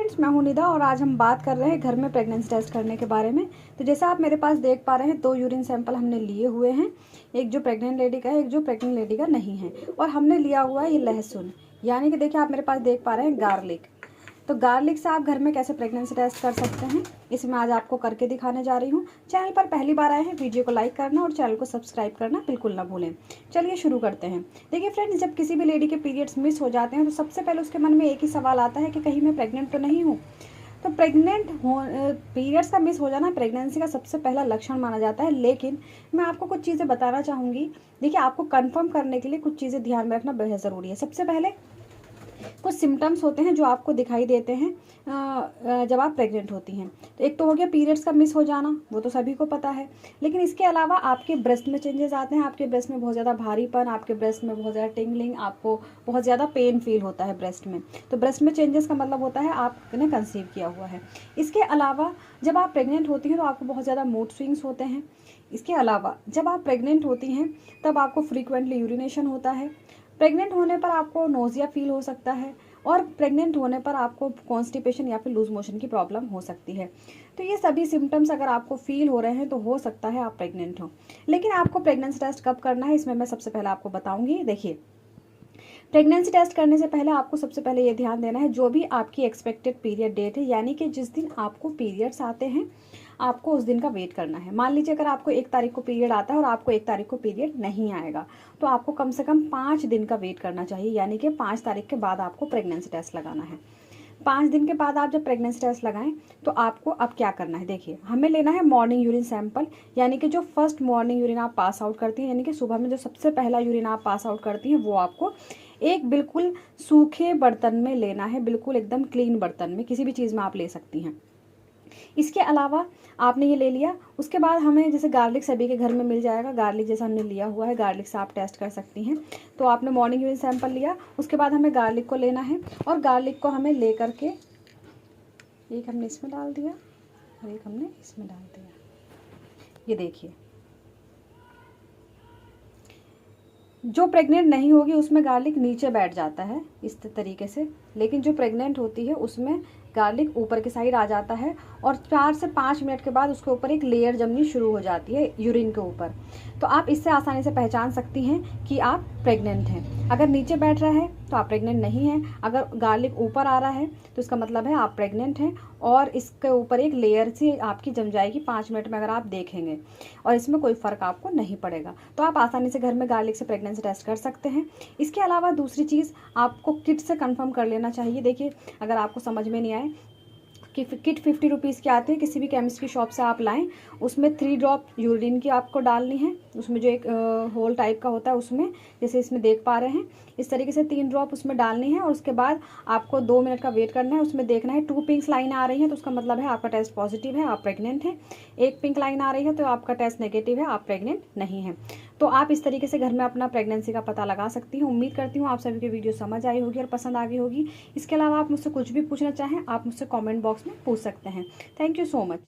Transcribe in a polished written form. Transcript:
Friends, मैं हूं निदा और आज हम बात कर रहे हैं घर में प्रेगनेंसी टेस्ट करने के बारे में। तो जैसा आप मेरे पास देख पा रहे हैं, 2 यूरिन सैंपल हमने लिए हुए हैं। एक जो प्रेग्नेंट लेडी का है, एक जो प्रेग्नेंट लेडी का नहीं है। और हमने लिया हुआ है ये लहसुन, यानी कि देखिए आप मेरे पास देख पा रहे हैं गार्लिक। तो गार्लिक से आप घर में कैसे प्रेगनेंसी टेस्ट कर सकते हैं, इसे मैं आज आपको करके दिखाने जा रही हूँ। चैनल पर पहली बार आए हैं, वीडियो को लाइक करना और चैनल को सब्सक्राइब करना बिल्कुल ना भूलें। चलिए शुरू करते हैं। देखिए फ्रेंड्स, जब किसी भी लेडी के पीरियड्स मिस हो जाते हैं तो सबसे पहले उसके मन में एक ही सवाल आता है कि कहीं मैं प्रेग्नेंट तो नहीं हूँ। तो पीरियड्स का मिस हो जाना प्रेगनेंसी का सबसे पहला लक्षण माना जाता है। लेकिन मैं आपको कुछ चीज़ें बताना चाहूँगी। देखिए, आपको कंफर्म करने के लिए कुछ चीज़ें ध्यान में रखना बेहद ज़रूरी है। सबसे पहले कुछ सिम्टम्स होते हैं जो आपको दिखाई देते हैं जब आप प्रेग्नेंट होती हैं। तो एक तो हो गया पीरियड्स का मिस हो जाना, वो तो सभी को पता है। लेकिन इसके अलावा आपके ब्रेस्ट में चेंजेस आते हैं। आपके ब्रेस्ट में बहुत ज़्यादा भारीपन, आपके ब्रेस्ट में बहुत ज़्यादा टिंगलिंग, आपको बहुत ज़्यादा पेन फील होता है ब्रेस्ट में। तो ब्रेस्ट में चेंजेस का मतलब होता है आपने कंसीव किया हुआ है। इसके अलावा जब आप प्रेग्नेंट होती हैं तो आपको बहुत ज़्यादा मूड स्विंग्स होते हैं। इसके अलावा जब आप प्रेग्नेंट होती हैं तब आपको फ्रीक्वेंटली यूरिनेशन होता है। प्रेग्नेंट होने पर आपको नोजिया फील हो सकता है और प्रेग्नेंट होने पर आपको कॉन्स्टिपेशन या फिर लूज मोशन की प्रॉब्लम हो सकती है। तो ये सभी सिम्टम्स अगर आपको फील हो रहे हैं तो हो सकता है आप प्रेग्नेंट हो। लेकिन आपको प्रेगनेंसी टेस्ट कब करना है, इसमें मैं सबसे पहले आपको बताऊंगी। देखिए, प्रेगनेंसी टेस्ट करने से पहले आपको सबसे पहले ये ध्यान देना है, जो भी आपकी एक्सपेक्टेड पीरियड डेट है, यानी कि जिस दिन आपको पीरियड्स आते हैं आपको उस दिन का वेट करना है। मान लीजिए अगर आपको 1 तारीख को पीरियड आता है और आपको 1 तारीख को पीरियड नहीं आएगा, तो आपको कम से कम 5 दिन का वेट करना चाहिए, यानी कि 5 तारीख के बाद आपको प्रेगनेंसी टेस्ट लगाना है। 5 दिन के बाद आप जब प्रेगनेंसी टेस्ट लगाएं तो आपको अब क्या करना है। देखिए, हमें लेना है मॉर्निंग यूरिन सैंपल, यानी कि जो फर्स्ट मॉर्निंग यूरिन आप पास आउट करती हैं, यानी कि सुबह में जो सबसे पहला यूरिन आप पास आउट करती हैं, वो आपको एक बिल्कुल सूखे बर्तन में लेना है, बिल्कुल एकदम क्लीन बर्तन में, किसी भी चीज़ में आप ले सकती हैं। इसके अलावा आपने ये ले लिया, उसके बाद हमें जैसे गार्लिक सभी के घर में मिल जाएगा, गार्लिक जैसा हमने लिया हुआ है, गार्लिक से आप टेस्ट कर सकती हैं। तो आपने मॉर्निंग यूरिन सैंपल लिया, उसके बाद हमें गार्लिक को लेना है और गार्लिक को हमें ले करके एक हमने इसमें डाल दिया और एक हमने इसमें डाल दिया। ये देखिए, जो प्रेग्नेंट नहीं होगी उसमें गार्लिक नीचे बैठ जाता है इस तरीके से, लेकिन जो प्रेग्नेंट होती है उसमें गार्लिक ऊपर की साइड आ जाता है और 4 से 5 मिनट के बाद उसके ऊपर एक लेयर जमनी शुरू हो जाती है यूरिन के ऊपर। तो आप इससे आसानी से पहचान सकती हैं कि आप प्रेग्नेंट हैं। अगर नीचे बैठ रहा है तो आप प्रेग्नेंट नहीं हैं, अगर गार्लिक ऊपर आ रहा है तो इसका मतलब है आप प्रेग्नेंट हैं और इसके ऊपर एक लेयर सी आपकी जम जाएगी 5 मिनट में, अगर आप देखेंगे, और इसमें कोई फ़र्क आपको नहीं पड़ेगा। तो आप आसानी से घर में गार्लिक से प्रेगनेंसी टेस्ट कर सकते हैं। इसके अलावा दूसरी चीज़ आपको किट से कंफर्म कर लेना चाहिए। देखिए, अगर आपको समझ में नहीं आए कि किट 50 रुपीज़ की आती है, किसी भी केमिस्ट की शॉप से आप लाएं। उसमें 3 ड्रॉप यूरिन की आपको डालनी है, उसमें जो एक होल टाइप का होता है उसमें, जैसे इसमें देख पा रहे हैं, इस तरीके से 3 ड्रॉप उसमें डालनी है और उसके बाद आपको 2 मिनट का वेट करना है। उसमें देखना है 2 पिंक लाइन आ रही है तो उसका मतलब है आपका टेस्ट पॉजिटिव है, आप प्रेग्नेंट हैं। 1 पिंक लाइन आ रही है तो आपका टेस्ट नेगेटिव है, आप प्रेग्नेंट नहीं हैं। तो आप इस तरीके से घर में अपना प्रेगनेंसी का पता लगा सकती हैं। उम्मीद करती हूँ आप सभी की वीडियो समझ आई होगी और पसंद आ गई होगी। इसके अलावा आप मुझसे कुछ भी पूछना चाहें, आप मुझसे कमेंट बॉक्स में पूछ सकते हैं। Thank you so much.